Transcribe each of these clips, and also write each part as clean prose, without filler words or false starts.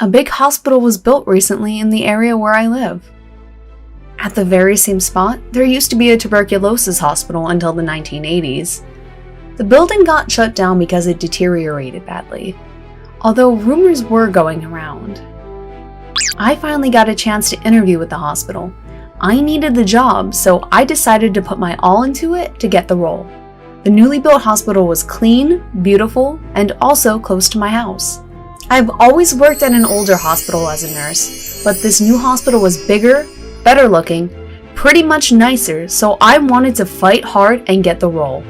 A big hospital was built recently in the area where I live. At the very same spot, there used to be a tuberculosis hospital until the 1980s. The building got shut down because it deteriorated badly, although rumors were going around. I finally got a chance to interview with the hospital. I needed the job, so I decided to put my all into it to get the role. The newly built hospital was clean, beautiful, and also close to my house. I've always worked at an older hospital as a nurse, but this new hospital was bigger, better looking, pretty much nicer, so I wanted to fight hard and get the role.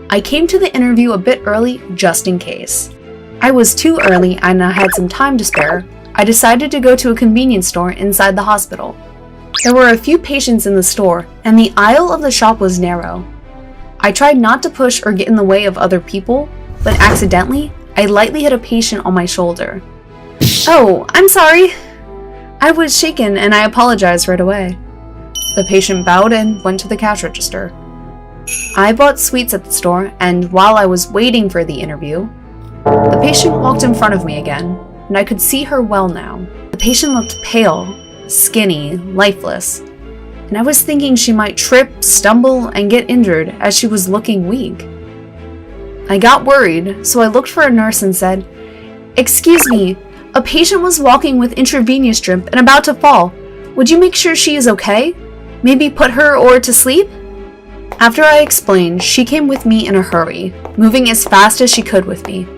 I came to the interview a bit early just in case. I was too early and I had some time to spare. I decided to go to a convenience store inside the hospital. There were a few patients in the store, and the aisle of the shop was narrow. I tried not to push or get in the way of other people, but accidentally, I lightly hit a patient on my shoulder. "Oh, I'm sorry." I was shaken and I apologized right away. The patient bowed and went to the cash register. I bought sweets at the store, and while I was waiting for the interview, the patient walked in front of me again, and I could see her well now. The patient looked pale, skinny, lifeless, and I was thinking she might trip, stumble, and get injured as she was looking weak. I got worried, so I looked for a nurse and said, "Excuse me, a patient was walking with intravenous drip and about to fall. Would you make sure she is okay? Maybe put her or to sleep?" After I explained, she came with me in a hurry, moving as fast as she could with me.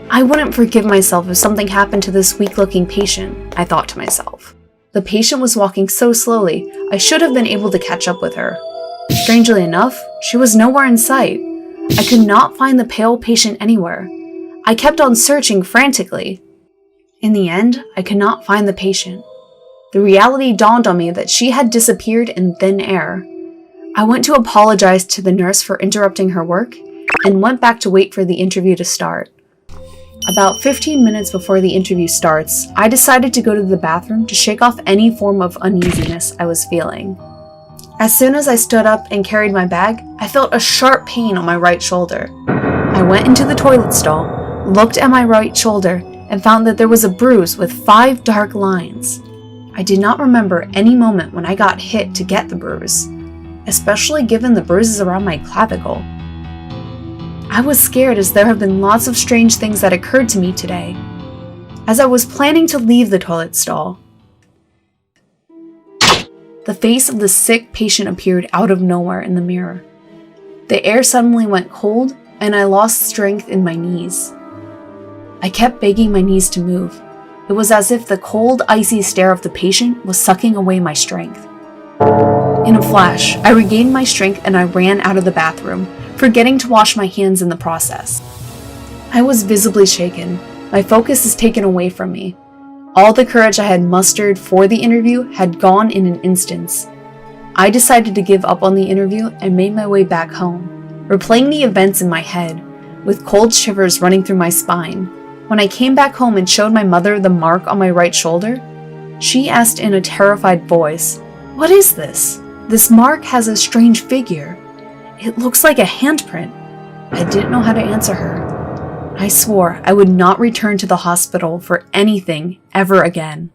I wouldn't forgive myself if something happened to this weak-looking patient, I thought to myself. The patient was walking so slowly, I should have been able to catch up with her. Strangely enough, she was nowhere in sight. I could not find the pale patient anywhere. I kept on searching frantically. In the end, I could not find the patient. The reality dawned on me that she had disappeared in thin air. I went to apologize to the nurse for interrupting her work and went back to wait for the interview to start. About 15 minutes before the interview starts, I decided to go to the bathroom to shake off any form of uneasiness I was feeling. As soon as I stood up and carried my bag, I felt a sharp pain on my right shoulder. I went into the toilet stall, looked at my right shoulder, and found that there was a bruise with 5 dark lines. I did not remember any moment when I got hit to get the bruise, especially given the bruises around my clavicle. I was scared as there have been lots of strange things that occurred to me today. As I was planning to leave the toilet stall, the face of the sick patient appeared out of nowhere in the mirror. The air suddenly went cold, and I lost strength in my knees. I kept begging my knees to move. It was as if the cold, icy stare of the patient was sucking away my strength. In a flash, I regained my strength and I ran out of the bathroom, forgetting to wash my hands in the process. I was visibly shaken. My focus is taken away from me. All the courage I had mustered for the interview had gone in an instant. I decided to give up on the interview and made my way back home, replaying the events in my head, with cold shivers running through my spine. When I came back home and showed my mother the mark on my right shoulder, she asked in a terrified voice, "What is this? This mark has a strange figure. It looks like a handprint." I didn't know how to answer her. I swore I would not return to the hospital for anything ever again.